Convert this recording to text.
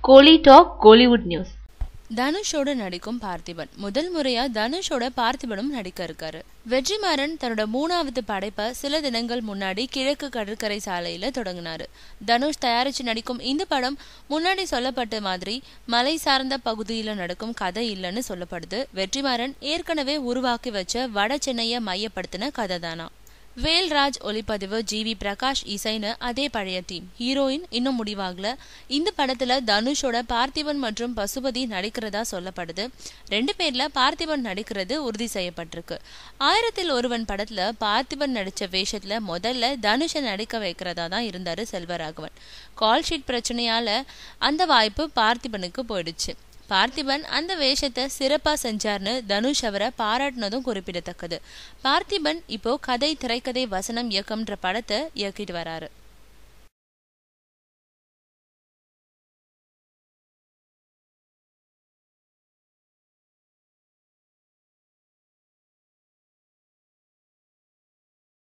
கோலி talk Kollywood news. தனுஷோட நடிக்கும் பார்த்திபன் முதல் முறையா தனுஷோட பார்த்திபனும் நடிக்க இருக்காரு. வெற்றிமாறன் தன்னோட 3வது படைப்பை சில தினங்கள் முன்னாடி கிழக்கு கடற்கரை சாலையில தொடங்கினாரு. தனுஷ் தயாரிச்சு நடிக்கும் இந்த படம் முன்னாடி சொல்லப்பட்ட மாதிரி மலை சார்ந்த பகுதியில நடக்கும் கதை இல்லைன்னு சொல்லப்படுது. வெற்றிமாறன் ஏற்கனவே உருவாக்கி வச்ச வட சென்னையை மையப்படுத்தின கதை தானா. வேல்ராஜ் ஒளிப்பதிவு, ஜிவி பிரகாஷ் இசைன்னு அதே பழைய டீம். ஹீரோயின் இன்னும் முடிவாகல. இந்த படத்துல தனுஷோட பார்த்திபன் மற்றும் பசுபதி நடிக்கிறதா சொல்லப்படுது. 2 பேர்ல பார்த்திபன் நடிக்கிறது உறுதி செய்யப்பட்டிருக்கு. 1000ல் ஒருவன் படத்துல பார்த்திபன் நடிச்ச வேஷத்துல முதல்ல தனுஷை நடிக்க வைக்கிறதா தான் இருந்தாரு செல்வராகவன். கால் ஷீட் பிரச்சனையால அந்த வாய்ப்பு பார்த்திபனுக்கு போயிடுச்சு. பார்த்திபன் அந்த வேஷத்தை சிறப்பா செஞ்சார்னு தனுஷ் அவரை பாராட்டினதும் குறிப்பிடத்தக்கது. பார்த்திபன் இப்போ கதை, திரைக்கதை, வசனம், இயக்கம்ன்ற படத்தை இயக்கிட்டு வராரு.